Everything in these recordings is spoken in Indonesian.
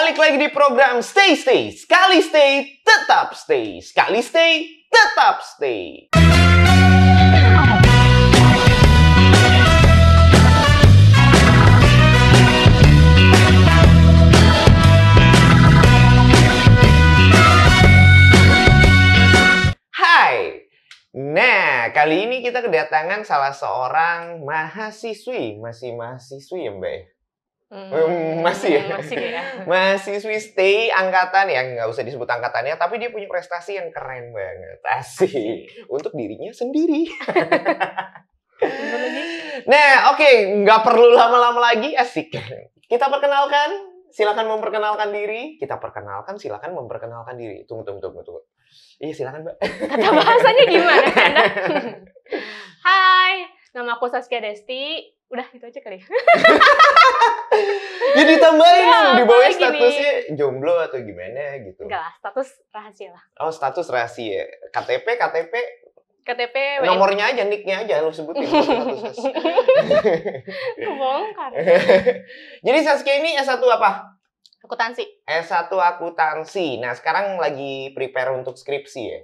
Balik lagi di program Stay Stay. Sekali stay, tetap stay. Sekali stay, tetap stay. Hai. Nah, kali ini kita kedatangan salah seorang mahasiswi. Masih mahasiswi ya, Mbak? Masih ya? Masih ya. Mahasiswi stay angkatan, ya nggak usah disebut angkatannya, tapi dia punya prestasi yang keren banget. Asik. Untuk dirinya sendiri. Nah, oke. Nggak perlu lama-lama lagi. Asik. Kita perkenalkan. Silakan memperkenalkan diri. Kita perkenalkan, silakan memperkenalkan diri. Tunggu. Iya, silakan, Mbak. Kata bahasanya gimana, Anda? Hai, nama aku Saskia Desti. Udah, itu aja kali. Ya ditambahin Ya, di bawah apalagi statusnya jomblo atau gimana gitu. Enggak lah, status rahasia lah. Oh, status rahasia. KTP, KTP, nomornya aja, nicknya aja lu sebutin. Status. Kebongkar. Jadi Saskia ini S1 apa? Akuntansi. S1 akuntansi. Nah, sekarang lagi prepare untuk skripsi ya?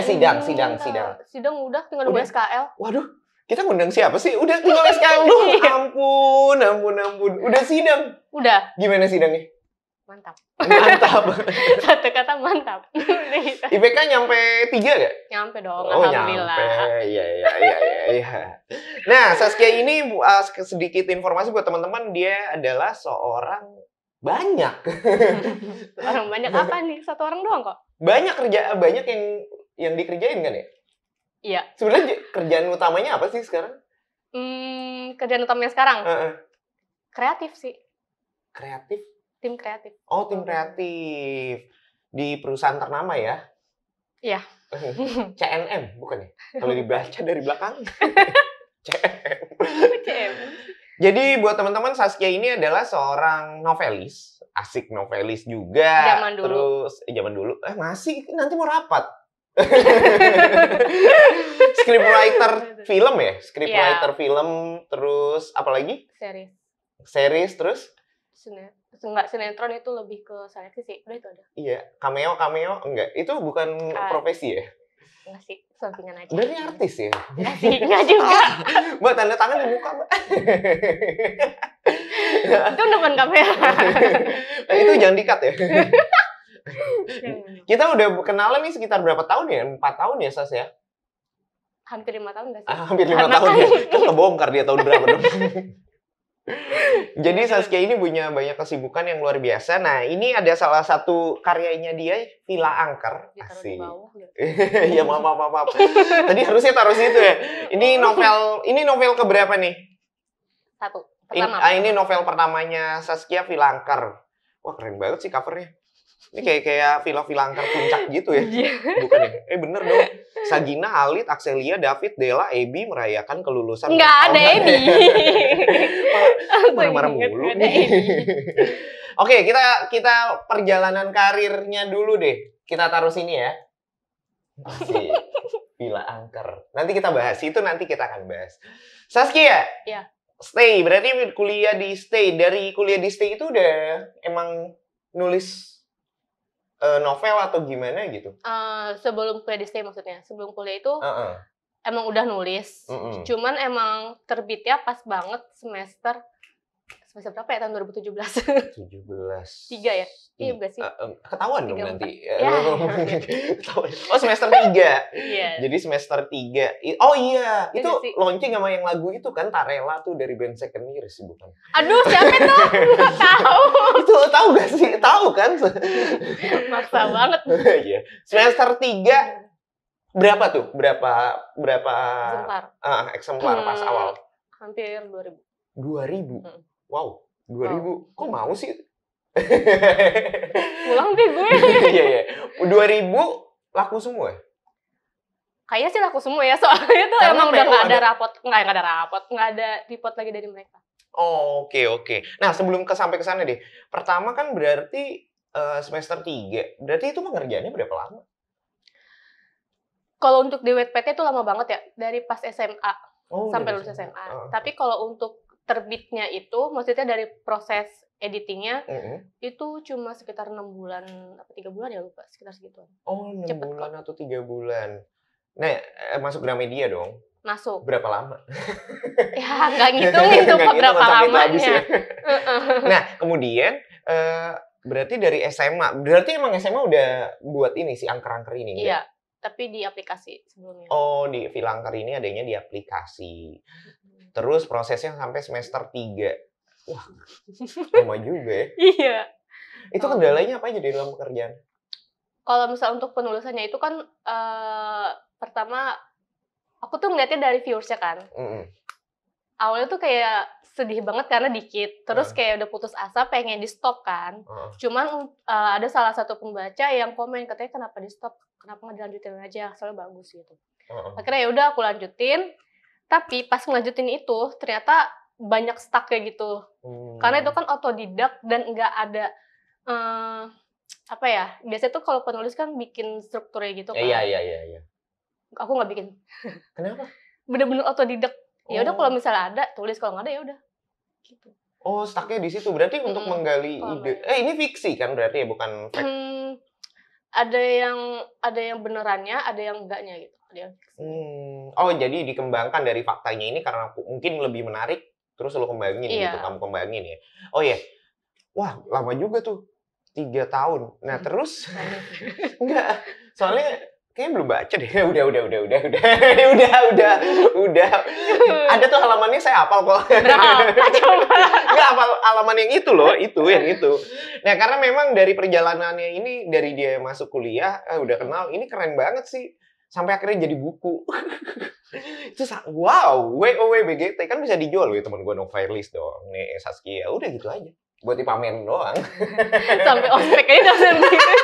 Sidang. Sidang udah, tinggal nunggu SKL. Waduh, kita ngundang siapa sih? Udah tinggal SKL lu. Ampun. Udah sidang. Udah. Gimana sidangnya? Mantap. Mantap. Satu kata mantap. IPK nyampe 3 gak? Nyampe dong, Oh, alhamdulillah. nyampe. Iya. Nah, Saskia ini sedikit informasi buat teman-teman, dia adalah seorang banyak. Orang banyak apa nih? Satu orang doang kok. Banyak yang dikerjain kan ya? Iya. Sebenarnya kerjaan utamanya apa sih sekarang? Kerjaan utamanya sekarang? Kreatif sih. Kreatif? Tim kreatif. Oh, tim kreatif. Di perusahaan ternama ya? Iya. CNM, bukan ya? Kalau dibaca dari belakang. CM. Jadi buat teman-teman, Saskia ini adalah seorang novelis. Asik novelis juga. Zaman dulu. Terus, zaman dulu. Masih, nanti mau rapat. Scriptwriter film ya? Scriptwriter film, terus apa lagi? Series, terus? Enggak, sinetron itu lebih ke seleksi sih. Udah itu ada. Iya, cameo, enggak. Itu bukan profesi ya? Enggak sih, sampingan aja. Berarti artis ya? Enggak sih, enggak juga. Mbak, tanda tangan di muka, Mbak. Itu depan kamera. Itu jangan di-cut ya. Kita udah kenalan nih sekitar berapa tahun ya? 4 tahun ya, Sas ya? Hampir 5 tahun enggak sih? Hampir 5 tahun ya. Kan kebongkar dia tahun berapa dong. Jadi Saskia ini punya banyak kesibukan yang luar biasa. Nah, ini ada salah satu karyanya dia, Villa Angker. Asik. Ya, maaf. Tadi harusnya taruh situ ya. Ini novel keberapa nih? 1. Pertama. Ini novel pertamanya Saskia, Villa Angker. Wah, keren banget sih covernya. Ini kayak Villa Angker puncak gitu ya. Bukan ya? Bener dong. Sagina, Alit, Axelia, David, Della, Ebi merayakan kelulusan. Nggak ada Ebi. Marah-marah mulu. Oke, kita perjalanan karirnya dulu deh. Kita taruh sini ya. Masih Villa Angker. Nanti kita bahas. Itu nanti kita akan bahas. Saskia. Iya. Stay. Berarti kuliah di Stay. Dari kuliah di Stay itu udah emang nulis novel atau gimana gitu? Sebelum kuliah di Stay maksudnya. Sebelum kuliah itu emang udah nulis. Cuman emang terbitnya pas banget semester berapa ya, tahun 2017? 17. 3 ya? Iya gak sih? Ketahuan dong nanti. Ya. Ketahuan. Oh, semester 3. Iya. Jadi semester 3. Oh iya, itu sih. launching sama yang lagu itu kan, Tarela tuh dari band Second Year sih, bukan? Aduh, siapa tuh? Nggak tahu. Itu tahu gak sih? Tahu kan? Maksa banget. Iya. Semester 3 berapa tuh? Berapa eksemplar pas awal? Hampir 2000. 2000. Wow, 2000. Kok mau sih? Pulang deh gue. Iya. 2000 laku semua. Kayaknya sih laku semua ya, soalnya tuh Karena emang udah nggak ada rapot. nggak ada report lagi dari mereka. Oh, oke. Nah, sebelum sampai ke sana deh. Pertama kan berarti semester 3. Berarti itu pengerjaannya berapa lama? Kalau untuk di WPT itu lama banget ya, dari pas SMA sampai lulus SMA. Tapi kalau untuk terbitnya itu, maksudnya dari proses editingnya itu cuma sekitar 6 bulan apa 3 bulan ya lupa, sekitar segituan. Oh, 6 bulan atau 3 bulan. Nah, masuk Gramedia dong? Masuk. Berapa lama? Ya, nggak ngitungin tuh berapa lamanya. Ya. Nah, kemudian berarti dari SMA, berarti emang SMA udah buat ini si angker-angker ini? Iya, tapi di aplikasi sebelumnya. Oh, di Filangker ini adanya di aplikasi. Terus prosesnya sampai semester 3. Wah, lama juga ya. Iya. Itu kendalanya apa aja di dalam pekerjaan? Kalau misal untuk penulisannya itu kan pertama aku tuh ngeliatnya dari viewersnya kan. Awalnya tuh kayak sedih banget karena dikit. Terus kayak udah putus asa pengen di stop kan. Cuman ada salah satu pembaca yang komen katanya kenapa di stop? Kenapa nggak dilanjutin aja? Soalnya bagus gitu. Akhirnya ya udah aku lanjutin. Tapi pas ngelanjutin itu ternyata banyak stuck kayak gitu. Karena itu kan otodidak dan nggak ada apa ya? Biasanya tuh kalau penulis kan bikin strukturnya gitu kan. Iya. Aku nggak bikin. Kenapa? Bener-bener otodidak. Ya udah kalau misalnya ada tulis, kalau nggak ada ya udah. Gitu. Oh, stucknya di situ. Berarti untuk menggali ide. Ini fiksi kan berarti ya, bukan fact. Ada yang benerannya, ada yang enggaknya gitu. Ada yang fiksi. Oh, jadi dikembangkan dari faktanya ini karena mungkin lebih menarik, terus lo kembangin gitu, kamu kembangin ya. Oh iya. Wah, lama juga tuh. 3 tahun. Nah, terus enggak. Soalnya kayaknya belum baca deh. Udah. Udah. Ada tuh halamannya saya hafal kok. Coba. Enggak hafal halaman yang itu loh, yang itu. Nah, karena memang dari perjalanannya ini, dari dia masuk kuliah, udah kenal, ini keren banget sih. Sampai akhirnya jadi buku. Itu wow, WOWBGT kan bisa dijual ya teman gue novelis dong. Nih Saskia, udah gitu aja. Buat dipamerin doang. Sampai ospek aja dosen gitu.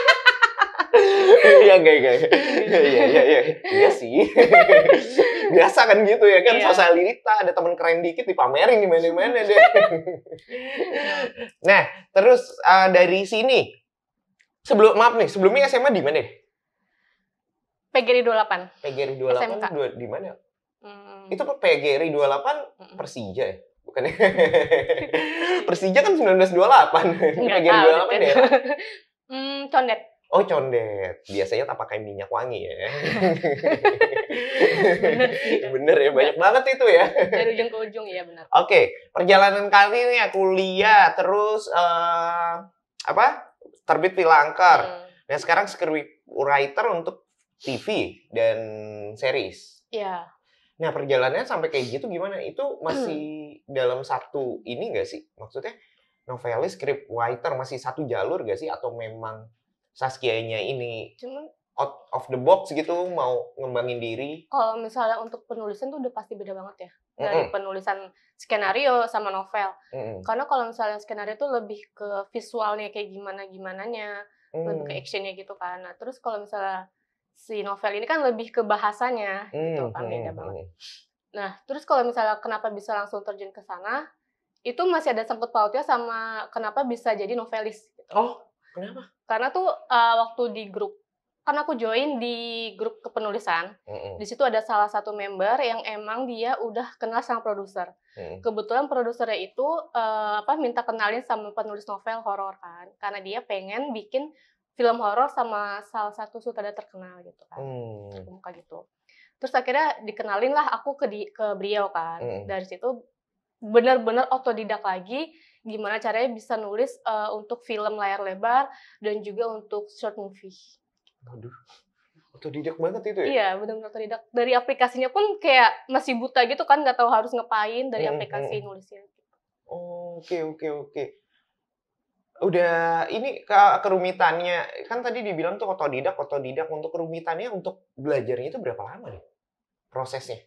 Iya. Iya sih. Biasa kan gitu ya kan, sosialita, ada teman keren dikit dipamerin di mana-mana deh. Nah, terus dari sini sebelumnya SMA di mana deh? PGRI 28. PGRI 28 di mana? Itu PGRI 28 Persija ya? Bukan ya? Persija kan 1928. PGRI 28 deh. Condet. Oh, Condet. Biasanya tak pakai minyak wangi ya. Bener ya, banyak banget itu ya. Dari ujung ke ujung, ya benar. Oke, perjalanan karirnya kuliah, terus terbit Filangker. Nah, sekarang script writer untuk TV dan series. Iya. Nah, perjalanannya sampai kayak gitu gimana? Itu masih dalam satu ini nggak sih? Maksudnya novelis, script writer masih satu jalur nggak sih? Atau memang Saskia-nya ini out of the box gitu, mau ngembangin diri? Kalau misalnya untuk penulisan tuh udah pasti beda banget ya. Dari penulisan skenario sama novel. Karena kalau misalnya skenario tuh lebih ke visualnya kayak gimana-gimananya. Lebih ke actionnya gitu kan. Nah, terus kalau misalnya si novel ini kan lebih ke bahasanya gitu kan, beda banget. Nah, terus kalau misalnya kenapa bisa langsung terjun ke sana, itu masih ada sangkut pautnya sama kenapa bisa jadi novelis gitu. Oh, kenapa? Karena tuh waktu di grup, kan aku join di grup kepenulisan. Di situ ada salah satu member yang emang dia udah kenal sama produser. Kebetulan produsernya itu minta kenalin sama penulis novel horor kan, karena dia pengen bikin film horor sama salah satu sutradara terkenal gitu kan. Muka gitu. Terus akhirnya dikenalin lah aku ke beliau kan. Dari situ benar-benar otodidak lagi gimana caranya bisa nulis untuk film layar lebar dan juga untuk short movie. Waduh. Otodidak banget itu ya? Iya, benar-benar otodidak. Dari aplikasinya pun kayak masih buta gitu kan, nggak tahu harus ngapain dari aplikasi nulisnya. Oke. Udah ini kerumitannya kan tadi dibilang tuh otodidak untuk kerumitannya untuk belajarnya itu berapa lama nih prosesnya?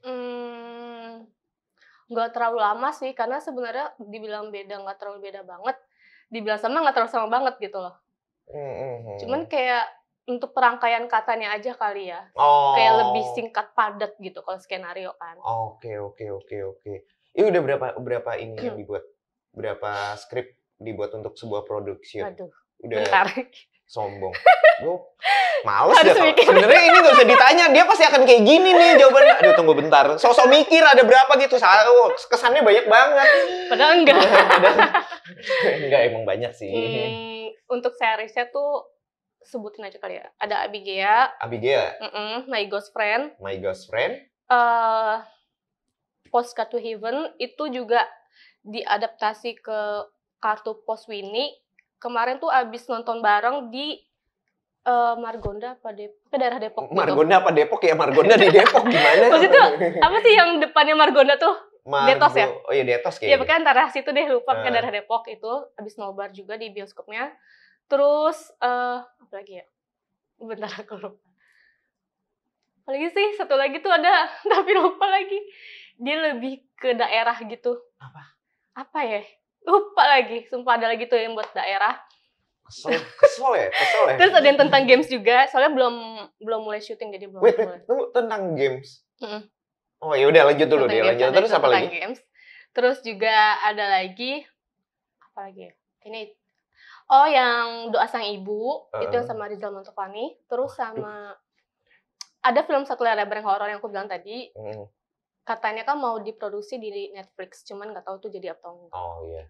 Nggak terlalu lama sih, karena sebenarnya dibilang beda nggak terlalu beda banget, dibilang sama nggak terlalu sama banget gitu loh. Cuman kayak untuk perangkaian katanya aja kali ya, kayak lebih singkat padat gitu kalau skenario kan. Oke. Ini udah berapa ini yang dibuat, berapa skrip dibuat untuk sebuah produksi? Aduh, udah bentar. Sombong. Gue males deh. Sebenarnya ini gak usah ditanya, dia pasti akan kayak gini nih jawabannya. Aduh tunggu bentar, sosok mikir ada berapa gitu. Kesannya banyak banget. Padahal enggak. Enggak, emang banyak sih. Untuk seriesnya tuh sebutin aja kali ya. Ada Abigail. My Ghost Friend. Postcard to Heaven itu juga diadaptasi ke kartu Pos Winnie. Kemarin tuh abis nonton bareng di Margonda apa Depok? Ke daerah Depok. Margonda gitu. Apa Depok ya? Margonda di Depok gimana? Maksudnya apa sih yang depannya Margonda tuh? Detos ya? Oh iya Detos kayaknya. Iya pokoknya antara situ deh, lupa ke daerah Depok itu. Abis nobar juga di bioskopnya. Terus apa lagi ya? Bentar aku lupa. Apalagi sih? Satu lagi tuh ada, tapi lupa lagi. Dia lebih ke daerah gitu. Apa ya? Lupa lagi. Sumpah ada lagi tuh yang buat daerah. Kesel ya. Terus ada yang tentang games juga. Soalnya belum mulai syuting jadi belum mulai. Tunggu, tentang games. Oh ya udah lanjut dulu deh. Lanjut terus apa lagi? Games. Terus juga ada lagi apa lagi ya? Ini yang Doa Sang Ibu, itu yang sama Rizal Mantovani. Terus sama ada film satu bareng horor yang aku bilang tadi. Katanya kan mau diproduksi di Netflix, cuman nggak tahu tuh jadi apa enggak. Oh iya.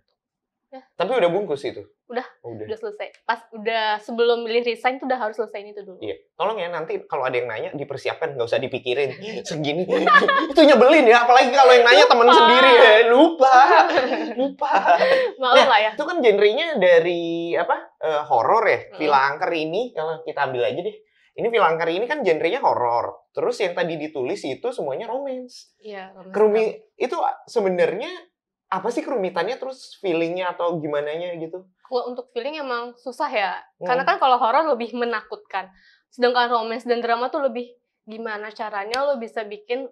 Ya. Tapi udah bungkus itu? Udah selesai. Udah sebelum milih resign tuh udah harus selesai itu dulu. Iya. Tolong ya nanti kalau ada yang nanya dipersiapkan, nggak usah dipikirin segini. Itu nyebelin ya, apalagi kalau yang nanya teman sendiri ya. Lupa. Maaf lah ya. Itu kan genrenya dari horor ya. Villa Angker ini kalau kita ambil aja deh. Ini Villa Angker ini kan genrenya horor. Terus yang tadi ditulis itu semuanya romance. Iya, romance. Itu sebenarnya apa sih kerumitannya, terus feelingnya atau gimananya gitu? Kalau untuk feeling emang susah ya. Karena kan kalau horor lebih menakutkan. Sedangkan romance dan drama tuh lebih gimana caranya lo bisa bikin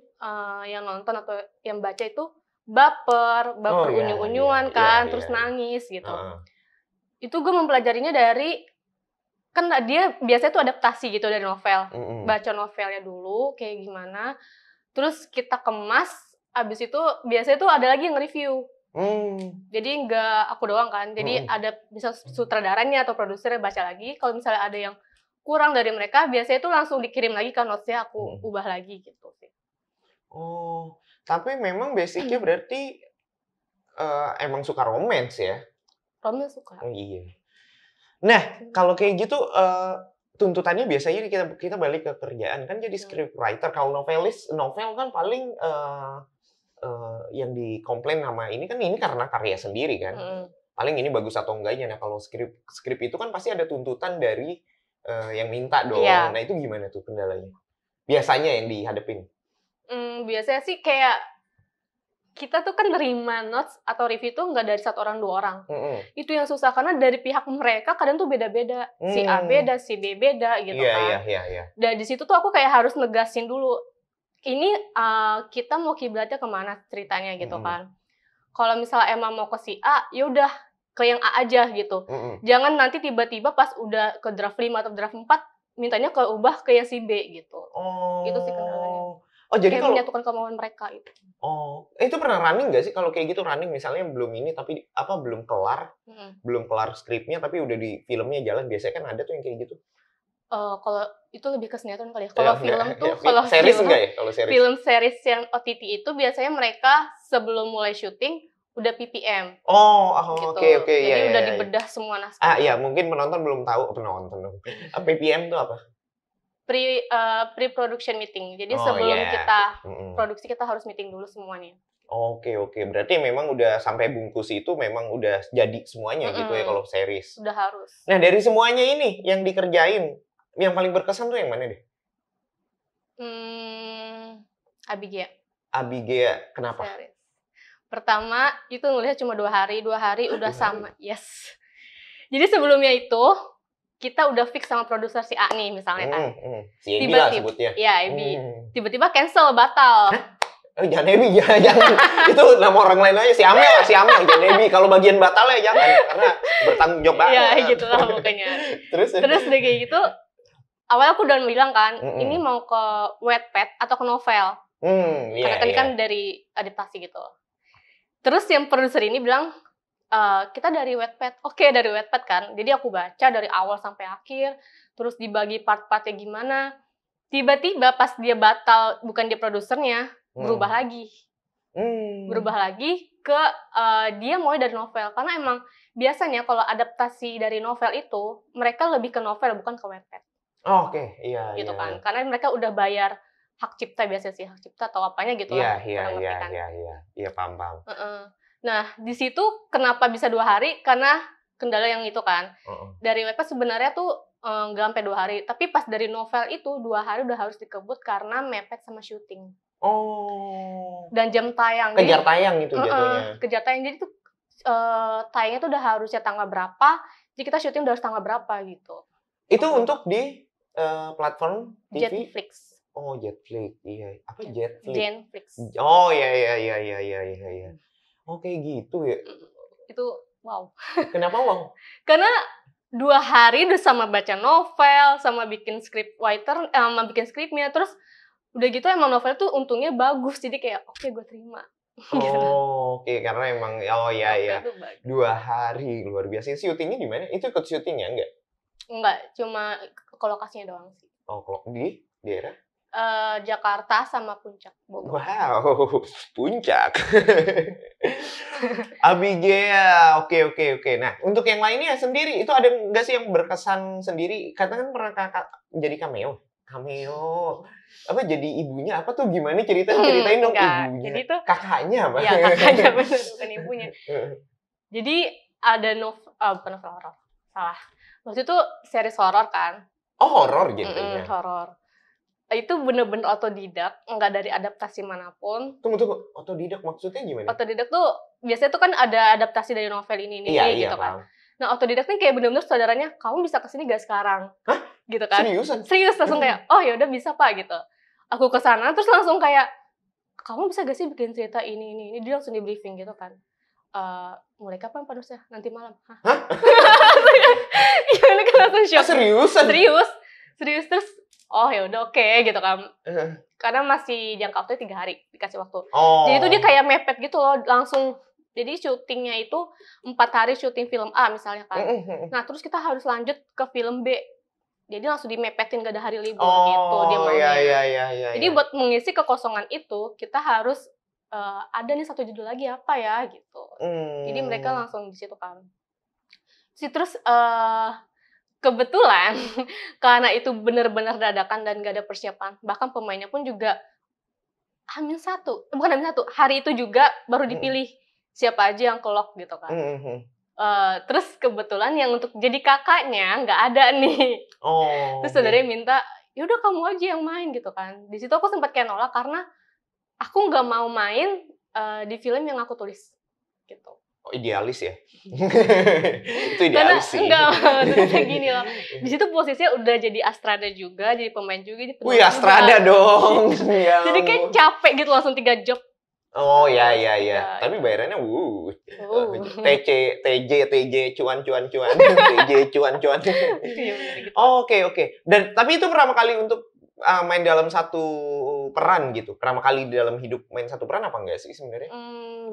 yang nonton atau yang baca itu baper unyu-unyuan terus nangis gitu. Itu gue mempelajarinya dari, kan dia biasanya tuh adaptasi gitu dari novel. Baca novelnya dulu kayak gimana, terus kita kemas, abis itu biasanya tuh ada lagi yang nge-review. Jadi nggak aku doang kan, jadi ada bisa sutradaranya atau produsernya baca lagi. Kalau misalnya ada yang kurang dari mereka, biasanya tuh langsung dikirim lagi kan notesnya, aku ubah lagi gitu sih. Oh, tapi memang basicnya berarti emang suka romance ya? Romance suka. Oh iya. Nah, kalau kayak gitu tuntutannya biasanya kita balik ke kerjaan kan jadi scriptwriter. Kalau novel kan paling yang dikomplain sama ini karena karya sendiri kan. Paling ini bagus atau enggaknya. Nah, kalau skrip itu kan pasti ada tuntutan dari yang minta dong. Nah, itu gimana tuh kendalanya? Biasanya yang dihadapin. Biasanya sih kayak kita tuh kan nerima notes atau review tuh nggak dari 1 orang 2 orang. Itu yang susah karena dari pihak mereka kadang tuh beda-beda. Si A beda, si B beda gitu kan. Iya. Dan di situ tuh aku kayak harus negasin dulu. Ini kita mau kiblatnya kemana ceritanya gitu kan. Kalau misalnya emang mau ke si A, ya udah ke yang A aja gitu. Jangan nanti tiba-tiba pas udah ke draft 5 atau draft 4 mintanya ke ubah ke yang si B gitu. Gitu sih kendalanya. Oh, jadi kalau menyatukan kemauan mereka itu. Oh, itu pernah running nggak sih kalau kayak gitu, running misalnya belum ini tapi belum kelar skripnya tapi udah di filmnya jalan, biasanya kan ada tuh yang kayak gitu. Kalau itu lebih ke sinetron kali ya. Kalau film tuh kalau series enggak ya? Kalau series. Film series yang OTT itu biasanya mereka sebelum mulai syuting udah PPM. Oke. Jadi udah dibedah semua naskah. Iya, mungkin penonton belum tahu. PPM itu apa? Pre-production meeting. Jadi sebelum kita produksi kita harus meeting dulu semuanya. Oke. Berarti memang udah sampai bungkus itu memang udah jadi semuanya gitu ya kalau series. Udah harus. Nah, dari semuanya ini yang dikerjain, yang paling berkesan tuh yang mana deh? Abigail, kenapa? Series. Pertama, itu nulisnya cuma 2 hari udah sama. Yes. Jadi sebelumnya itu kita udah fix sama produser si A nih misalnya kan. Si Ebi lah sebutnya. Iya, Ebi. Tiba-tiba cancel, batal. Jangan Ebi, jangan. Itu nama orang lain aja, si Amel, jangan Ebi. Kalau bagian batal ya jangan, karena bertanggung jawab banget. Iya, gitu lah pokoknya. Terus udah kayak gitu, awalnya aku udah bilang kan, ini mau ke Wattpad atau ke novel. Karena tadi kan dari adaptasi gitu. Terus yang produser ini bilang, kita dari Wattpad. Oke, dari Wattpad kan. Jadi aku baca dari awal sampai akhir, terus dibagi part-partnya gimana. Tiba-tiba pas dia batal, bukan dia produsernya, berubah lagi. Berubah lagi ke dia mau dari novel. Karena emang biasanya kalau adaptasi dari novel itu, mereka lebih ke novel, bukan ke Wattpad. Oke, iya. Gitu kan. Karena mereka udah bayar hak cipta biasanya sih, hak cipta atau apanya gitu lah. Iya, paham. Nah, di situ kenapa bisa 2 hari? Karena kendala yang itu kan. Dari Wattpad sebenarnya tuh nggak sampai 2 hari. Tapi pas dari novel itu 2 hari udah harus dikebut karena mepet sama syuting. Dan jam tayang. Kejar tayang itu jatuhnya. Kejar tayang. Jadi tuh tayangnya tuh udah harusnya tanggal berapa. Jadi kita syuting udah harus tanggal berapa gitu. Itu untuk di platform TV? Jetflix. Oh, Jetflix. Iya. Apa Jetflix? Genflix. Oh, iya. Oh, kayak gitu ya. Itu wow. Kenapa wow? Karena 2 hari udah sama baca novel, sama bikin script writer, sama bikin skripnya, terus udah gitu emang novel tuh untungnya bagus, jadi kayak oke, gue terima. Oke, karena emang iya. 2 hari luar biasa. Syutingnya di mana? Itu ikut syuting ya enggak? Enggak, cuma ke lokasinya doang sih. Oh, di daerah? Jakarta sama Puncak, Bogor. Wow, Puncak. Abigail, oke. Nah, untuk yang lainnya sendiri, itu ada nggak sih yang berkesan sendiri? Katakan pernah kakak jadi cameo. Apa jadi ibunya? Apa tuh gimana ceritain dong ibunya. Jadi tuh kakaknya apa? Iya, kakaknya bener, bukan ibunya. Jadi ada bukan novel horor. Salah. Waktu itu series horor kan. Oh, horor gitu ya. Horor. Itu bener-bener otodidak, nggak dari adaptasi manapun. Tunggu, otodidak maksudnya gimana? Otodidak tuh biasanya tuh kan ada adaptasi dari novel ini gitu kan. Nah, otodidak nih kayak bener-bener saudaranya, kamu bisa kesini gak sekarang? Hah? Gitu kan? Serius langsung kayak, oh ya udah bisa Pak gitu. Aku kesana terus langsung kayak, kamu bisa gak sih bikin cerita ini? Dia langsung di briefing gitu kan. Mulai kapan panusnya? Nanti malam. Hah? Gimana kan langsung shock. Serius terus. Oh ya udah oke gitu kan. Karena masih jangka waktunya 3 hari dikasih waktu. Jadi itu dia kayak mepet gitu loh, langsung. Jadi syutingnya itu 4 hari syuting film A misalnya kan. Nah terus kita harus lanjut ke film B. Jadi langsung dimepetin, gak ada hari libur gitu dia maunya. Iya. Jadi buat mengisi kekosongan itu kita harus ada nih 1 judul lagi apa ya gitu. Jadi mereka langsung di situ kan. Terus kebetulan karena itu benar-benar dadakan dan gak ada persiapan, bahkan pemainnya pun juga hari itu juga baru dipilih siapa aja yang kelok gitu kan. Terus kebetulan yang untuk jadi kakaknya nggak ada nih. Terus saudaranya minta, yaudah kamu aja yang main gitu kan. Di situ aku sempat kayak nolak karena aku nggak mau main di film yang aku tulis gitu. Oh, idealis ya? Itu idealis sih. Enggak, kayak gini loh. Di situ posisinya udah jadi Astrada juga, jadi pemain juga. Wih, Astrada dong. Jadi kayak capek gitu langsung 3 job. Oh iya. Tapi bayarannya TJ cuan. TJ cuan. Oke. Dan tapi itu pertama kali untuk main dalam satu peran gitu. Pertama kali dalam hidup main satu peran apa enggak sih sebenarnya?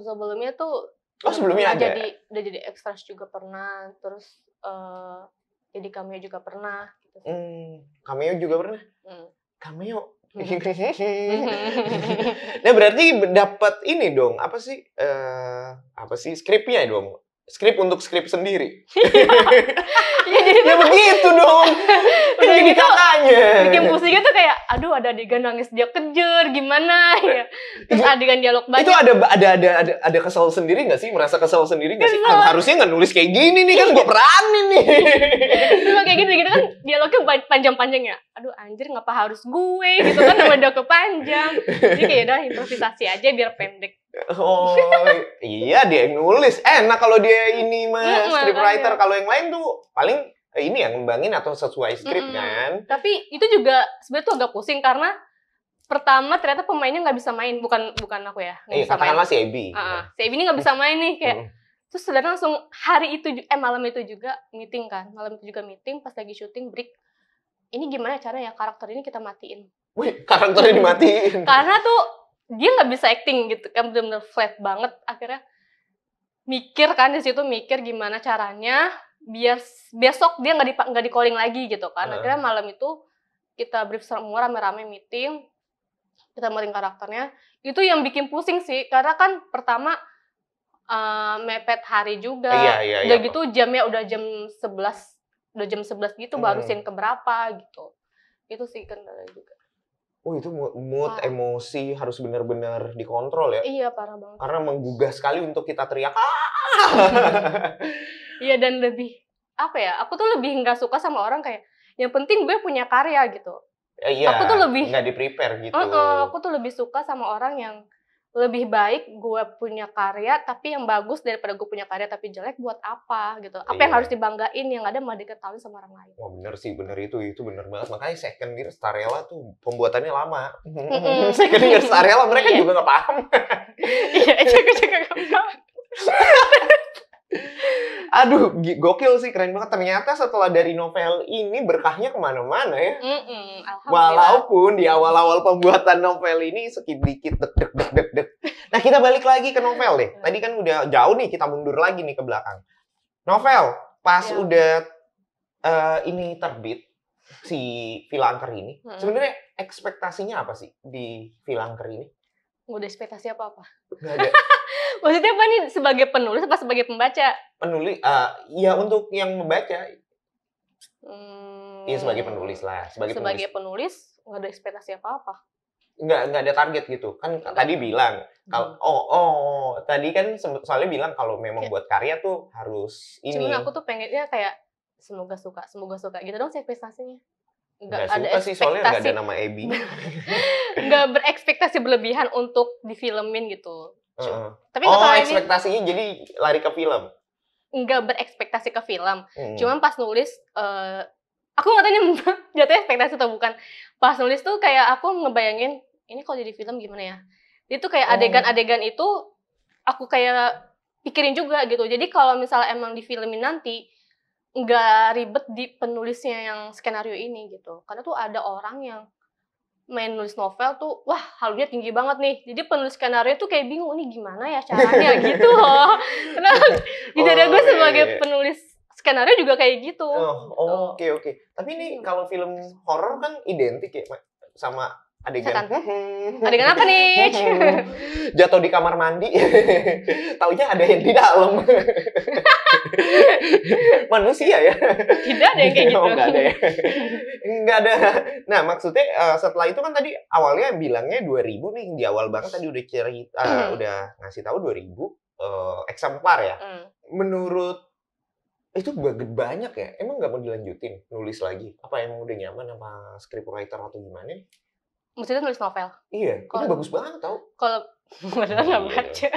Sebelumnya tuh sebelumnya ada. Udah jadi extras juga pernah, terus jadi cameo juga pernah gitu. Cameo juga pernah? Cameo. Nah, berarti dapat ini dong, apa sih skripnya dong? Skrip untuk skrip sendiri. Ya begitu dong. Jadi kakaknya. Bikin pusingnya tuh kayak, aduh ada adegan nangis dia kejar, gimana ya. Terus adegan dialog banyak. Itu ada kesel sendiri nggak sih? Merasa kesel sendiri nggak sih? Harusnya nggak nulis kayak gini nih kan, gue peranin nih. Terus kayak gitu kan dialognya panjang-panjang ya. Aduh anjir ngapa harus gue gitu kan, nama dialog panjang. Jadi kayak udah improvisasi aja biar pendek. Oh iya, dia yang nulis. Nah kalau dia ini mah scriptwriter, kalau yang lain tuh paling ini yang ngembangin atau sesuai skrip kan. Tapi itu juga sebenarnya tuh agak pusing karena pertama ternyata pemainnya nggak bisa main, bukan aku ya. Iya, katakanlah si Ebi. Si Ebi ini nggak bisa main nih kayak. Terus saudara langsung hari itu malam itu juga meeting kan. Malam itu juga meeting pas lagi syuting break. Ini gimana caranya ya karakter ini kita matiin. Wih, karakternya dimatiin. Karena tuh dia nggak bisa acting gitu kan, benar-benar flat banget. Akhirnya mikir kan di situ, mikir gimana caranya biar besok dia nggak di calling lagi gitu kan. Akhirnya malam itu kita brief semua rame-rame meeting, kita meeting karakternya. Itu yang bikin pusing sih, karena kan pertama mepet hari juga. Udah gitu jamnya udah jam 11 gitu baru scene keberapa gitu. Itu sih kendala juga. Oh, itu mood, emosi harus benar-benar dikontrol ya? Iya, parah banget. Karena menggugah sekali untuk kita teriak. Iya, dan lebih, apa ya, aku tuh lebih nggak suka sama orang kayak, yang penting gue punya karya gitu. Iya, aku tuh lebih nggak di-prepare gitu. Aku tuh lebih suka sama orang yang lebih baik gue punya karya tapi yang bagus daripada gue punya karya tapi jelek. Buat apa gitu, apa yang harus dibanggain, yang ada malah diketahui sama orang lain. Wah, bener sih, bener itu bener banget. Makanya Second Year Starella tuh pembuatannya lama. Second Year Starella mereka juga nggak paham. Iya, juga nggak paham. Aduh, gokil sih, keren banget. Ternyata setelah dari novel ini berkahnya kemana-mana ya. Walaupun di awal-awal pembuatan novel ini sedikit deg. Nah, kita balik lagi ke novel deh. Tadi kan udah jauh nih, kita mundur lagi nih ke belakang. Novel, pas udah ini terbit, si Villa Angker ini, sebenarnya ekspektasinya apa sih di Villa Angker ini? Nggak ada ekspektasi apa-apa. Nggak ada. Maksudnya apa nih, sebagai penulis apa sebagai pembaca? Penulis, ya untuk yang membaca. Iya, sebagai penulis lah. Sebagai penulis nggak ada ekspektasi apa-apa. Nggak ada target gitu. Kan tadi bilang, kalau tadi kan soalnya bilang kalau memang buat karya tuh harus ini. Cuman aku tuh pengennya kayak semoga suka gitu dong sih ekspektasinya. Nggak ada suka sih, soalnya nggak ada nama Abby. Nggak berekspektasi berlebihan untuk difilmin gitu. Tapi ekspektasinya jadi lari ke film? Nggak berekspektasi ke film. Cuman pas nulis, aku nggak tanya jatuhnya ekspektasi atau bukan. Pas nulis tuh kayak aku ngebayangin, ini kalau jadi film gimana ya? Itu kayak adegan-adegan itu aku kayak pikirin juga gitu. Jadi kalau misalnya emang difilmin nanti, nggak ribet di penulisnya yang skenario ini gitu. Karena tuh ada orang yang main nulis novel tuh, wah halunya tinggi banget nih. Jadi penulis skenario tuh kayak bingung, ini gimana ya caranya gitu loh. Karena di dada gue sebagai penulis skenario juga kayak gitu. Oke. Tapi ini kalau film horor kan identik ya sama adegan. Adegan apa nih? Jatuh di kamar mandi. Taunya ada yang di dalam. Manusia ya? Tidak ada yang kayak gitu. Nggak ada ya? Nggak ada. Nah, maksudnya setelah itu kan tadi awalnya bilangnya 2000 nih. Di awal banget tadi udah cerita, udah ngasih tahu 2000 eksemplar ya. Menurut itu banyak ya? Emang nggak mau dilanjutin nulis lagi? Apa emang udah nyaman sama scriptwriter atau gimana nih? Maksudnya nulis novel? Iya, ini bagus banget tau. Kalau padahal nggak baca.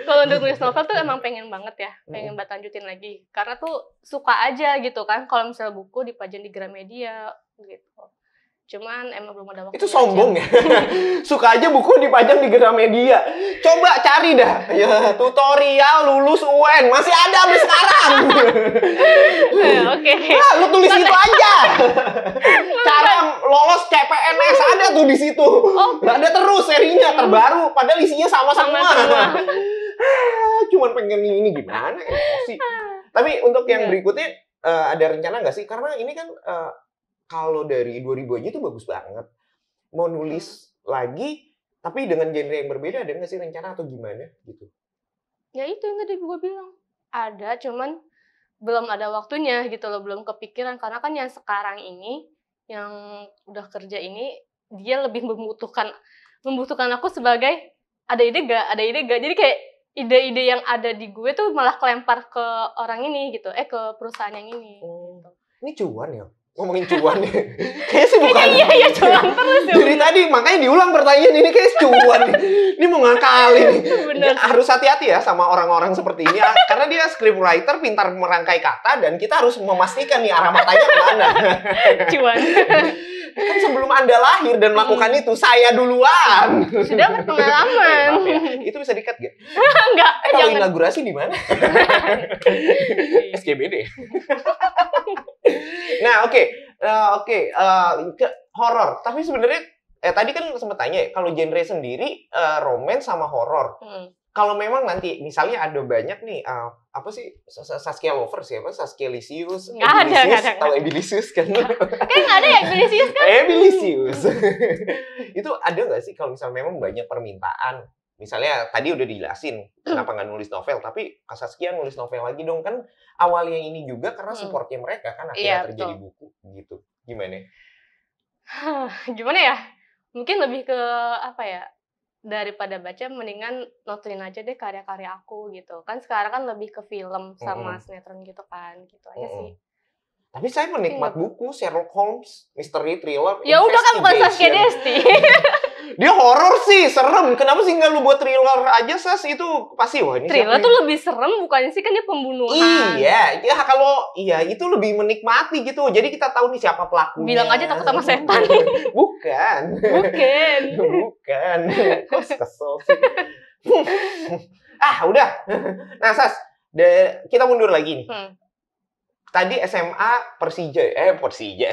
Kalau untuk nulis novel tuh emang pengen banget ya, pengen banget lanjutin lagi. Karena tuh suka aja gitu kan, kalau misalnya buku dipajang di Gramedia gitu. Cuman emang belum ada waktu. Itu sombong ya? Suka aja buku dipajang di Gramedia. Coba cari dah. Ya, tutorial lulus UN. Masih ada sampai sekarang. Oke. Nah, lu tulis itu aja. Cara lolos CPNS ada tuh di situ. Nggak ada terus serinya terbaru. Padahal isinya sama semua. Cuman pengen ini gimana emosi. Tapi untuk yang berikutnya ada rencana nggak sih? Karena ini kan kalau dari 2000 aja tuh bagus banget. Mau nulis lagi, tapi dengan genre yang berbeda, ada nggak sih rencana atau gimana gitu? Ya itu yang tadi gue bilang. Ada, cuman belum ada waktunya gitu loh, belum kepikiran. Karena kan yang sekarang ini, yang udah kerja ini, dia lebih membutuhkan aku sebagai ada ide gak? Jadi kayak ide-ide yang ada di gue tuh malah kelempar ke orang ini gitu, ke perusahaan yang ini. Gitu. Ini cuan ya? Ngomongin cuan ya? Kayaknya sih bukan. Iya, cuan terus ya. Dari tadi, makanya diulang pertanyaan ini kayak cuan nih. Ini mau ngakalin. Ya, harus hati-hati ya sama orang-orang seperti ini. Karena dia scriptwriter, pintar merangkai kata, dan kita harus memastikan nih arah matanya kemana. Cuan. Kan sebelum Anda lahir dan melakukan itu, saya duluan. Sudah berpengalaman. Ya. Itu bisa di-cut gak? Enggak. Kalau inaugurasi di mana? SCBD. Nah, oke. Horor. Tapi sebenarnya tadi kan sempat tanya kalau genre sendiri romance sama horor. kalau memang nanti misalnya ada banyak nih apa sih Saskia lovers ya, apa Saskia Lisius, tahu Ebilisius kan? Kayak nggak ada ya Ebilisius kan? Ebilisius. Itu ada nggak sih kalau misalnya memang banyak permintaan? Misalnya tadi udah dijelasin kenapa nggak nulis novel, tapi Kak Saskia nulis novel lagi dong, kan awalnya ini juga karena supportnya mereka kan akhirnya terjadi buku gitu. Gimana? Gimana ya? Mungkin lebih ke apa ya? Daripada baca mendingan nontonin aja deh karya-karya aku gitu. Kan sekarang kan lebih ke film sama sinetron gitu kan. Gitu aja sih. Tapi saya penikmat buku Sherlock Holmes, misteri, thriller, ya udah kan bukan Saskia Desti. Dia horor sih, serem. Kenapa sih nggak lu buat thriller aja, Sas? Itu pasti wah ini thriller tuh lebih serem bukannya sih, kan dia pembunuhan. Iya, ya kalau itu lebih menikmati gitu. Jadi kita tahu nih siapa pelakunya. Bilang aja takut sama setan. Bukan. Kok kesel sih. Udah. Nah, Sas, kita mundur lagi nih. Tadi SMA Persija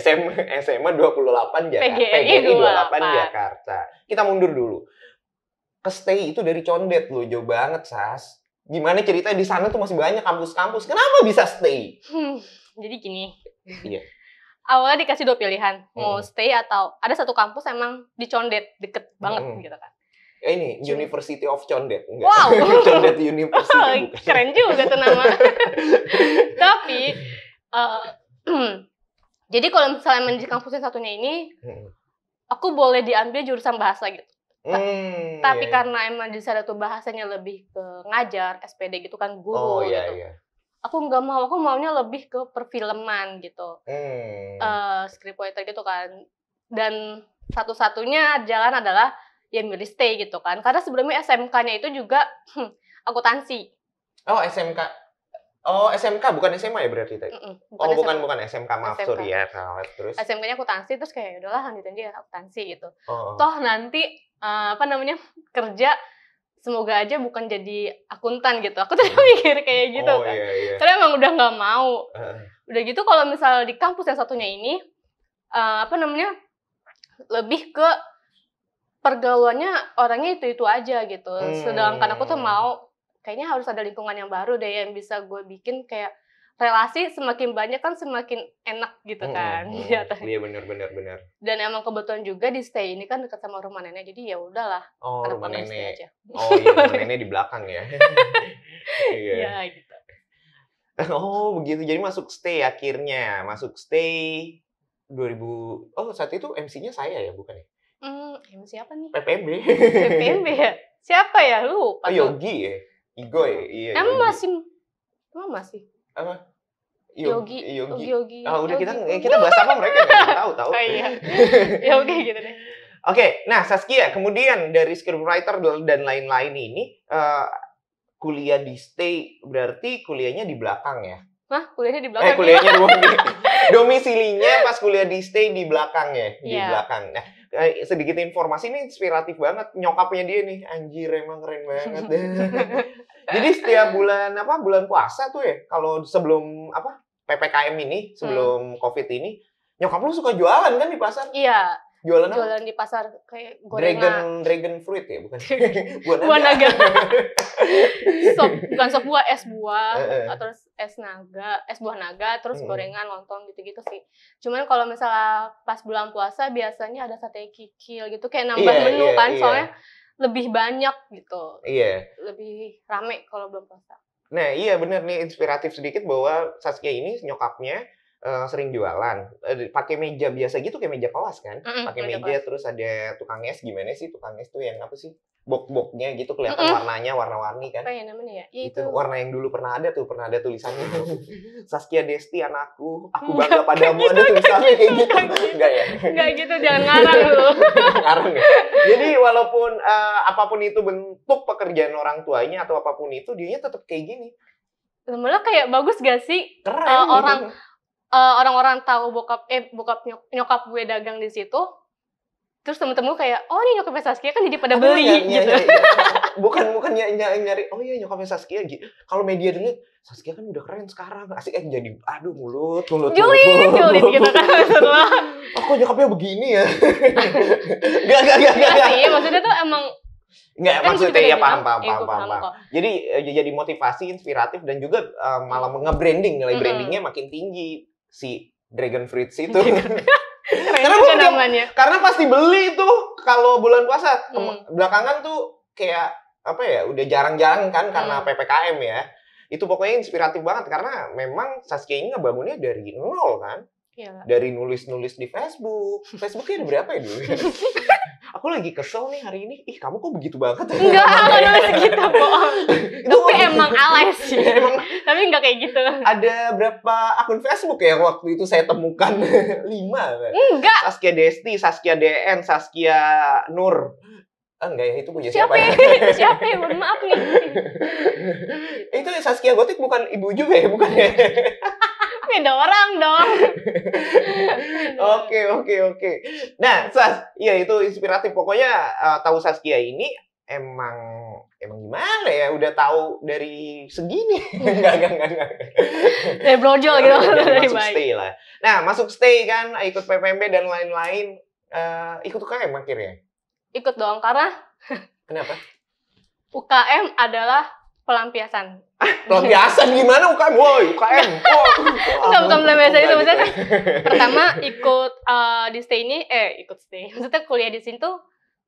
SMA 28 Jakarta. PGRI 28 Jakarta. Kita mundur dulu. Ke stay itu dari Condet loh, jauh banget, Sas. Gimana ceritanya di sana tuh masih banyak kampus-kampus. Kenapa bisa stay? Jadi gini. Iya. Awalnya dikasih 2 pilihan, mau stay atau ada satu kampus emang di Condet, deket banget gitu kan. Ini University of Condet, enggak? Wow. Condet University. Keren juga tuh nama. Tapi jadi kalau misalnya di kampus yang satunya ini, aku boleh diambil jurusan bahasa gitu. Tapi karena emang di sana tuh bahasanya lebih ke ngajar, SPD gitu kan, guru gitu. Aku nggak mau, aku maunya lebih ke perfilman gitu. Scriptwriter gitu kan. Dan satu-satunya jalan adalah ya milih stay gitu kan. Karena sebelumnya SMK-nya itu juga akuntansi. SMK bukan SMA ya berarti tadi? Bukan SMK, maaf, SMK. Sorry ya. Terus SMK-nya akuntansi, terus kayak udahlah lanjutin dia akuntansi gitu. Toh nanti kerja semoga aja bukan jadi akuntan gitu. Aku tuh mikir kayak gitu kan. Tapi emang udah nggak mau. Udah gitu kalau misalnya di kampus yang satunya ini lebih ke pergaulannya orangnya itu aja gitu. Sedangkan aku tuh mau kayaknya harus ada lingkungan yang baru deh yang bisa gue bikin kayak relasi semakin banyak kan semakin enak gitu kan. Iya benar. Dan emang kebetulan juga di stay ini kan dekat sama rumah nenek, jadi ya udahlah. Rumah nenek. Aja. Rumah nenek di belakang ya. Iya gitu. Begitu. Jadi masuk stay akhirnya. Masuk stay 2000. Saat itu MC-nya saya ya, bukan ya? MC apa nih? PPMB ya? Siapa ya? Lupa. Yogi ya? Igoy, iya. Emang masih? Apa? Yogi. Udah kita bahas apa mereka nggak tahu. Iya. Ya oke gitu deh. Oke, nah Saskia, kemudian dari scriptwriter dan lain-lain ini kuliah di stay berarti kuliahnya di belakang ya? Hah? Kuliahnya di belakang? Kuliahnya domisilinya pas kuliah di stay di belakang ya? Di belakang. Nah, sedikit informasi ini inspiratif banget. Nyokapnya dia nih, anjir emang keren banget. Jadi setiap bulan puasa tuh ya, kalau sebelum PPKM ini, sebelum Covid ini, nyokap lu suka jualan kan di pasar? Iya. Jualan di pasar kayak gorengan. Dragon fruit ya, bukan? Buah naga. Bukan sop buah, es buah, terus es buah naga, terus gorengan, lontong gitu-gitu sih. Cuman kalau misalnya pas bulan puasa biasanya ada sate kikil gitu, kayak nambah menu kan, soalnya lebih banyak gitu. Iya. Lebih rame kalau bulan puasa. Nah iya bener nih, inspiratif sedikit bahwa Saskia ini nyokapnya sering jualan, pakai meja biasa gitu, kayak meja kelas kan, pakai meja kelas. Terus ada tukang es, gimana sih tukang es tuh yang apa sih, bok-boknya gitu kelihatan warnanya warna-warni kan? Apa ya namanya ya? Itu warna yang dulu pernah ada tulisannya Saskia Desti anakku, aku bangga padamu, ada tulisannya kayak gitu. Enggak ya? Enggak gitu, jangan ngarang lu. Ngarang ya. Jadi walaupun apapun itu bentuk pekerjaan orang tuanya atau apapun itu, dianya tetap kayak gini. Malah kayak bagus gak sih? Keren. Orang-orang tahu nyokap gue dagang di situ, terus temen-temen gue kayak, oh ini nyokapnya Saskia kan jadi pada beli gitu. Iya. Bukan nyari, oh iya nyokapnya Saskia gitu. Kalau media dulu, Saskia kan udah keren sekarang, asik jadi, aduh mulut Julid gitu kan. Kok nyokapnya begini ya? Gak. Iya sih, maksudnya tuh emang Nggak, Kan maksudnya ya paham. gue paham kok. Jadi jadi motivasi, inspiratif, dan juga malah nge-branding, nilai brandingnya makin tinggi si Dragon Fruits itu. Karena pasti beli tuh kalau bulan puasa. Belakangan tuh kayak apa ya, udah jarang-jarang kan karena PPKM ya. Itu pokoknya inspiratif banget karena memang Saskia ini ngebangunnya dari nol kan. Iya. Dari nulis-nulis di Facebook. Facebooknya ada berapa ya dulu? Aku lagi kesel nih hari ini. Ih, kamu kok begitu banget? Enggak nulis gitu kok. Tapi emang alay sih. Tapi enggak kayak gitu. Ada berapa akun Facebook ya waktu itu saya temukan? 5. Enggak. Saskia Desti, Saskia DN, Saskia Nur. Enggak ya, itu punya siapa ya? Siapa ya? Mohon maaf nih. Itu Saskia Gotik bukan ibu juga ya? Bukan ya? Beda orang dong. Oke. Nah, iya itu inspiratif. Pokoknya tahu Saskia ini emang gimana ya? Udah tahu dari segini. Enggak. Dari brojol gitu. Masuk stay lah. Nah, masuk stay kan, ikut PPMB dan lain-lain. Ikut UKM akhirnya? Ikut dong, karena kenapa? UKM adalah pelampiasan. Pelampiasan gimana UKM? Woi, UKM. Bukan pelampiasan itu. Maksudnya pertama ikut di stay ini, ikut stay. Maksudnya kuliah di sini tuh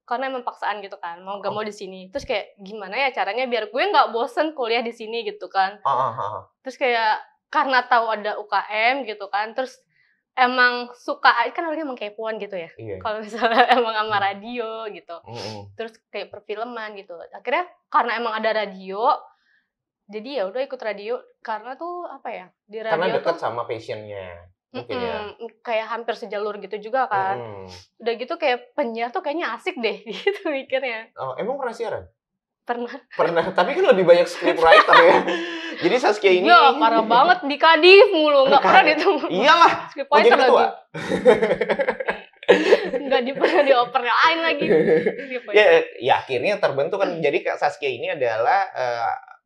karena emang paksaan gitu kan. Mau gak mau di sini. Terus kayak gimana ya caranya biar gue gak bosen kuliah di sini gitu kan. Terus kayak karena tahu ada UKM gitu kan. Terus emang suka, kan orangnya emang kepoan gitu ya. Iya. Kalau misalnya emang sama radio gitu. Terus kayak perfilman gitu. Akhirnya karena emang ada radio, jadi ya udah ikut radio karena tuh apa ya? Di radio karena dekat sama passionnya. Mungkin ya. Kayak hampir sejalur gitu juga kan. Udah gitu kayak penyiar tuh kayaknya asik deh gitu mikirnya. Oh, emang pernah siaran? Pernah, tapi kan lebih banyak scriptwriter ya. Jadi Saskia ini... Ya, parah banget di Kadif mulu, nggak pernah ditunggu. Iyalah, scriptwriter jadi ketua? Nggak pernah dioper lain lagi. Ya akhirnya terbentuk kan. Jadi Kak Saskia ini adalah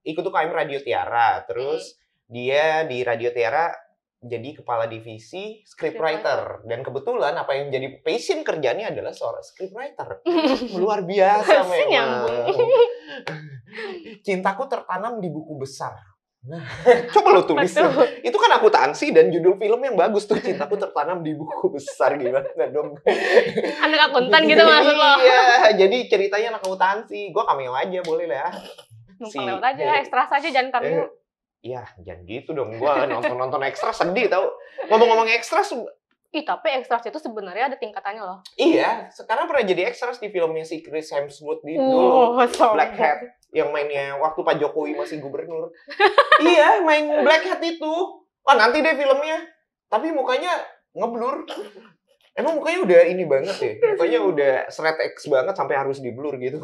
ikut UKM Radio Tiara. Terus dia di Radio Tiara jadi kepala divisi scriptwriter. Dan kebetulan apa yang jadi passion kerjanya adalah seorang scriptwriter. Luar biasa memang. Cintaku tertanam di buku besar. Nah, coba lo tulis. Itu kan akuntansi dan judul film yang bagus tuh. Cintaku tertanam di buku besar. Gimana dong? Anak akuntan gitu maksud lo? Iya, jadi ceritanya anak akuntansi. Gue cameo aja boleh lah. Numpang lewat aja, ekstra saja jangan cameo. Iya, jangan gitu dong. Gua nonton ekstra sedih tau. Ngomong-ngomong ekstra, tapi ekstra itu sebenarnya ada tingkatannya loh. Iya, sekarang pernah jadi ekstra di filmnya si Chris Hemsworth dulu. Black Hat, yang mainnya waktu Pak Jokowi masih gubernur. Iya, main Black Hat itu. Wah, nanti deh filmnya. Tapi mukanya ngeblur. Emang mukanya udah ini banget ya? Mukanya udah straight X banget sampai harus di-blur gitu.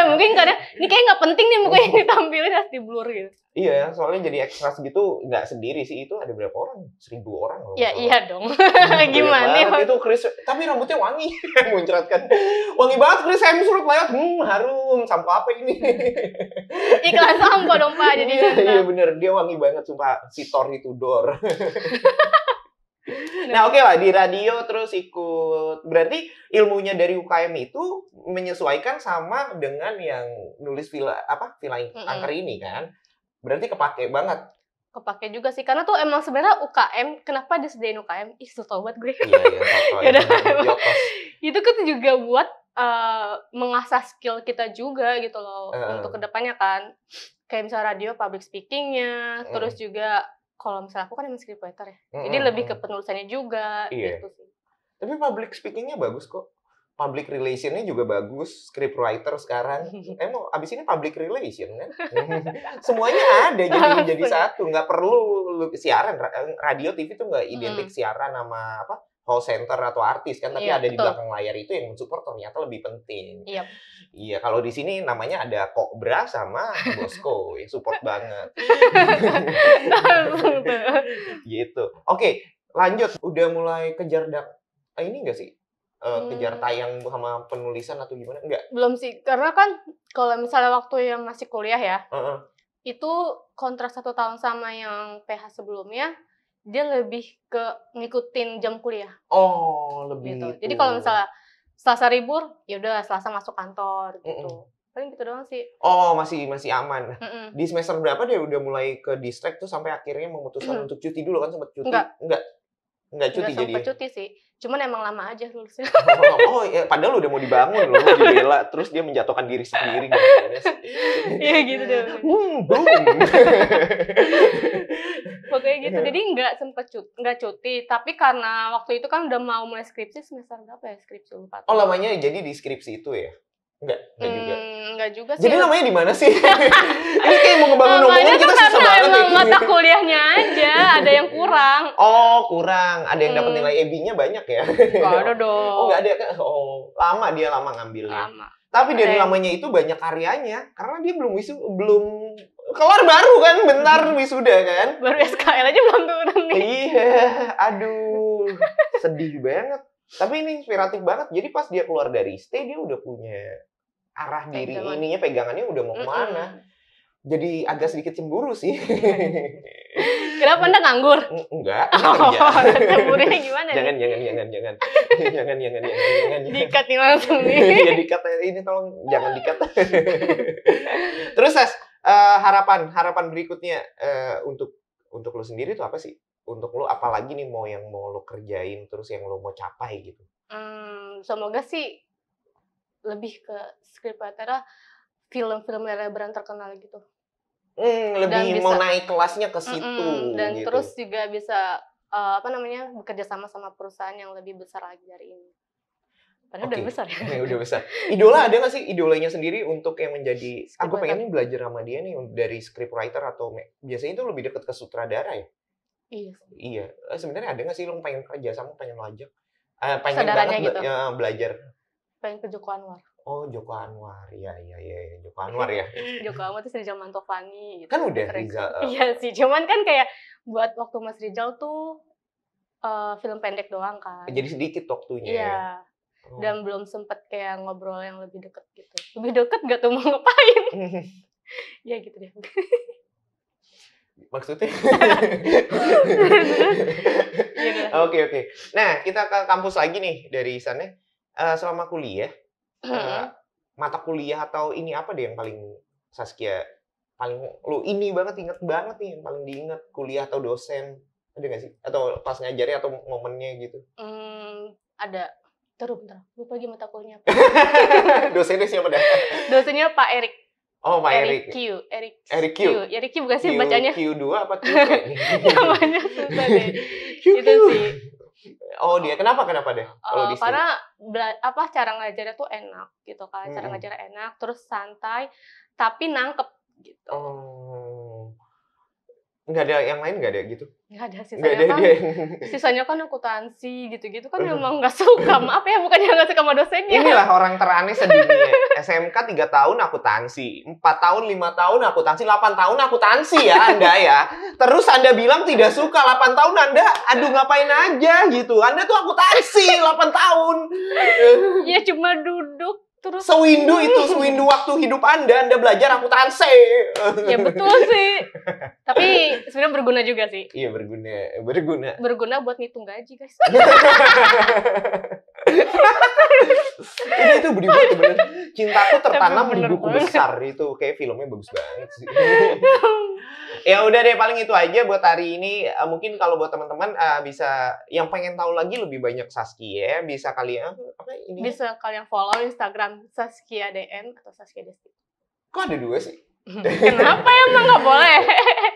Mungkin karena ini kayak nggak penting nih mukanya ditampilin harus di-blur gitu. Iya, soalnya jadi ekstra segitu nggak sendiri sih. Itu ada berapa orang? 1.000 orang loh. Ya iya dong. Gimana ya? Itu Chris, tapi rambutnya wangi. Muncratkan. Wangi banget Chris Hemsworth lewat. Harum. Sampo apa ini? Iklan sampo dong Pak. Jadi iya bener. Dia wangi banget sumpah. Si Thor itu Dor. Nah oke lah, di radio terus ikut. Berarti ilmunya dari UKM itu menyesuaikan sama dengan yang nulis villa angker ini kan. Berarti kepake banget. Kepake juga sih, karena tuh emang sebenarnya UKM, kenapa disediain UKM? Ih, so tau banget gue. Iya, itu kan juga buat mengasah skill kita juga gitu loh, untuk kedepannya kan. Kayak misalnya radio, public speaking-nya, terus juga kalau misalnya aku kan emang scriptwriter ya, jadi lebih ke penulisannya juga, gitu sih. Tapi public speaking-nya bagus kok. Public relation-nya juga bagus, scriptwriter sekarang. Emang abis ini public relation kan? Semuanya ada jadi satu, nggak perlu siaran. Radio TV tuh nggak identik siaran sama apa call center atau artis kan, tapi ada di belakang layar itu yang mensupport ternyata lebih penting. Iya, kalau di sini namanya ada Kokbra sama Bosco, yang support banget. Gitu. Oke, lanjut. Udah mulai kejar ini nggak sih? Kejar tayang sama penulisan atau gimana? Enggak? Belum sih, karena kan kalau misalnya waktu yang masih kuliah ya, itu kontrak 1 tahun sama yang PH sebelumnya, dia lebih ke ngikutin jam kuliah. Oh, lebih gitu. Jadi kalau misalnya Selasa libur, ya udah Selasa masuk kantor gitu. Paling gitu doang sih. Oh, masih aman. Di semester berapa dia udah mulai ke distract tuh sampai akhirnya memutuskan untuk cuti dulu kan, sempat cuti? Enggak cuti jadi. Enggak cuti sih. Cuman emang lama aja lulusnya. Oh, ya, padahal udah mau dibangun loh, dibela, terus dia menjatuhkan diri sendiri. Iya gitu deh. Boom. Pokoknya gitu. Jadi enggak cuti, tapi karena waktu itu kan udah mau mulai skripsi semester berapa ya skripsi lupa. Oh, lamanya jadi di skripsi itu ya? Enggak juga. Enggak juga sih. Jadi namanya di mana sih? Ini kayak mau ngebangun omongan kita susah banget. Emang mata kuliahnya aja ada yang kurang. Oh, kurang. Ada yang dapat nilai EB-nya banyak ya? Enggak ada dong. Oh, enggak ada. Oh, dia lama ngambilnya. Lama. Tapi dari lamanya itu banyak karyanya karena dia belum keluar baru kan, bentar wisuda kan. Baru SKL aja belum turun nih. Iya, aduh. Sedih banget. Tapi ini inspiratif banget. Jadi pas dia keluar dari stay dia udah punya arah diri ininya, pegangannya udah mau kemana. Jadi agak sedikit cemburu sih. Kenapa Anda nganggur? Enggak. Cemburunya gimana? Jangan. Jangan. Dikat nih langsung nih. Ya dikat ini tolong jangan dikat. Terus harapan berikutnya untuk lo sendiri tuh apa sih? Untuk lo apalagi nih yang mau lo kerjain terus yang lo mau capai gitu? Semoga sih lebih ke scriptwriter film-film brand terkenal gitu. Lebih mau naik kelasnya ke situ. Dan gitu. terus juga bisa bekerja sama perusahaan yang lebih besar lagi dari ini. Padahal udah besar ya. Udah besar. Idola ada nggak sih idolanya sendiri untuk yang menjadi? Aku pengen nih belajar sama dia nih dari scriptwriter atau biasanya itu lebih dekat ke sutradara ya? Iya. Sebenarnya ada nggak sih lo pengen kerja sama, pengen ngajak? Pengen banget gitu. Belajar. Pengen ke Joko Anwar. Oh, Joko Anwar. Iya. Joko Anwar ya. Joko Anwar terus Rizal Mantovani gitu. Kan udah Rizal. Iya sih, cuman kan kayak buat waktu Mas Rizal tuh film pendek doang kan. Jadi sedikit waktunya. Iya. Dan belum sempet kayak ngobrol yang lebih deket gitu. Lebih deket gak tuh mau ngapain? Ya gitu deh. Maksudnya? Oke. Nah, kita ke kampus lagi nih dari sana. Selama kuliah, mata kuliah atau ini apa deh yang paling Saskia paling lu ini banget inget banget nih yang paling diinget kuliah atau dosen ada nggak sih atau pas ngajarnya atau momennya gitu? Ada. Bentar. Lupa lagi mata kuliahnya apa. Dosennya siapa dah? Dosennya Pak Erik. Oh, Pak Erik. Erik Q bukan sih bacanya? Q2 apa Q? Namanya susah deh. Itu sih. Oh, dia kenapa deh? Karena cara ngajarnya tuh enak gitu kan. Cara ngajarnya enak, terus santai, tapi nangkep gitu. Oh. Nggak ada yang lain nggak ada gitu? Nggak ada, sisanya kan akuntansi gitu-gitu kan memang nggak suka. Maaf ya, bukannya nggak suka sama dosennya. Inilah orang teraneh sedunia. SMK 3 tahun akuntansi, 4 tahun, 5 tahun akuntansi, 8 tahun akuntansi ya Anda ya. Terus Anda bilang tidak suka 8 tahun Anda, aduh ngapain aja gitu. Anda tuh akuntansi 8 tahun. Ya cuma duduk. Terus sewindu waktu hidup Anda belajar akuntansi. Ya betul sih. Tapi sebenarnya berguna juga sih. Iya, berguna. Berguna buat ngitung gaji, guys. Itu budi banget bener. Cintaku tertanam di buku besar itu kayak filmnya bagus banget sih. Ya udah deh, paling itu aja buat hari ini. Mungkin kalau buat teman-teman bisa yang pengen tahu lagi lebih banyak Saskia, bisa kalian bisa kalian follow Instagram Saskia DN atau Saskia Desti. Kok ada 2 sih? Kenapa emang nggak boleh?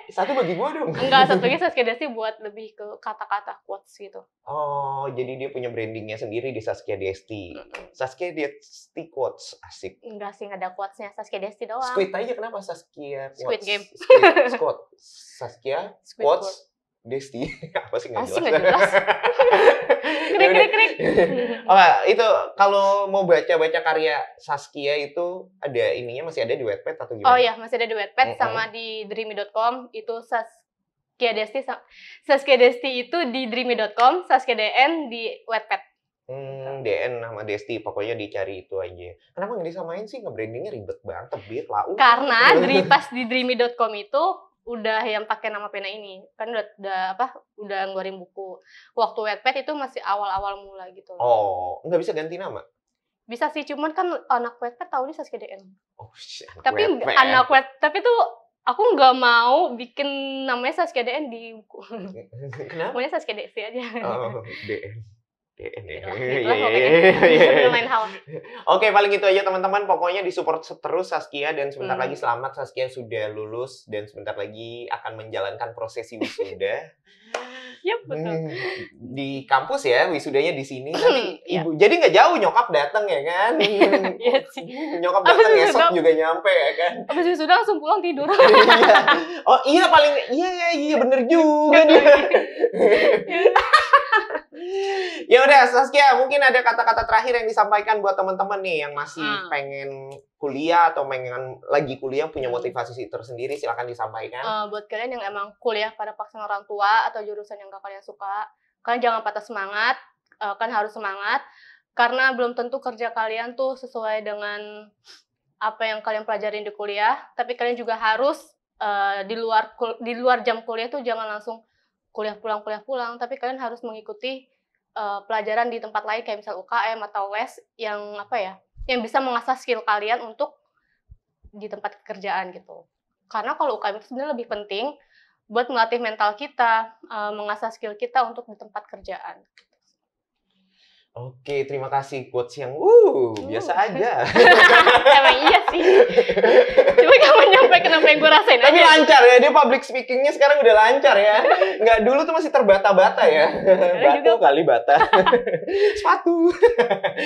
Satu bagi gua dong. Enggak, satunya Saskia Desti buat lebih ke kata-kata quotes gitu. Oh, jadi dia punya brandingnya sendiri di Saskia Desti. Saskia Desti quotes, asik. Enggak sih, nggak ada quotesnya, Saskia Desti doang. Squid aja kenapa Saskia quotes? Squid Game. Saskia quotes Desti. Apa sih nggak jelas? Krik. Itu kalau mau baca karya Saskia itu ada ininya masih ada di Wattpad atau gimana? Oh iya, masih ada di Wattpad sama di dreamy.com. Itu Saskia Desti itu di dreamy.com, Saskia DN di Wattpad. DN sama Desti, pokoknya dicari itu aja. Kenapa nggak disamain sih? Nge-brandingnya ribet banget, tebit, lau. Karena pas di dreamy.com itu udah yang pakai nama pena ini. Kan udah ngeluarin buku. Waktu Wattpad itu masih awal-awal mula gitu. Oh, nggak bisa ganti nama? Bisa sih, cuman kan anak Wattpad tahu nih Saskia DN. Oh, tapi anak Wattpad, tapi tuh aku nggak mau bikin namanya Saskia DN di buku. Kenapa? Namanya Saskia DC aja. Oh, DN. DN ya. Gitu lain hal. Oke, paling itu aja teman-teman. Pokoknya disupport terus Saskia, dan sebentar lagi selamat Saskia sudah lulus dan sebentar lagi akan menjalankan prosesi wisuda. Yap, betul. Di kampus ya, wisudanya di sini. Tapi ibu, jadi nggak jauh nyokap datang ya kan? Iya sih. Nyokap datang esok juga nyampe ya kan? Abis wisuda langsung pulang tidur. Iya. Oh iya, paling iya bener juga dia. Ya udah Saskia, mungkin ada kata-kata terakhir yang disampaikan buat teman-teman nih yang masih pengen kuliah atau pengen lagi kuliah, punya motivasi tersendiri, silakan disampaikan. Buat kalian yang emang kuliah pada paksaan orang tua atau jurusan yang gak kalian suka, kalian jangan patah semangat, kan harus semangat, karena belum tentu kerja kalian tuh sesuai dengan apa yang kalian pelajarin di kuliah, tapi kalian juga harus di luar jam kuliah tuh jangan langsung kuliah pulang, tapi kalian harus mengikuti pelajaran di tempat lain kayak misal UKM atau les yang yang bisa mengasah skill kalian untuk di tempat kerjaan gitu. Karena kalau UKM itu sebenarnya lebih penting buat melatih mental kita, mengasah skill kita untuk di tempat kerjaan. Oke, terima kasih quotes yang biasa aja. Emang iya sih. Coba kamu nyampein apa yang gue rasain. Tapi lancar ya, dia public speakingnya sekarang udah lancar ya. Nggak, dulu tuh masih terbata-bata ya. Batu kali bata. Sepatu.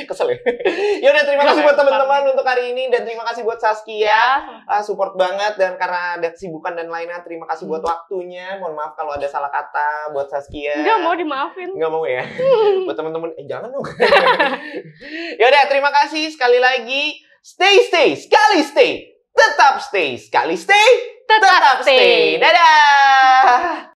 Kesel ya. Yaudah, terima kasih buat teman-teman untuk hari ini, dan terima kasih buat Saskia. Support banget, dan karena ada kesibukan dan lainnya, terima kasih buat waktunya. Mohon maaf kalau ada salah kata buat Saskia. Nggak mau dimaafin. Nggak mau ya. Buat teman-teman, jangan dong. Yaudah, terima kasih sekali lagi. Stay, sekali stay. Tetap stay, sekali stay. Tetap stay. Dadah.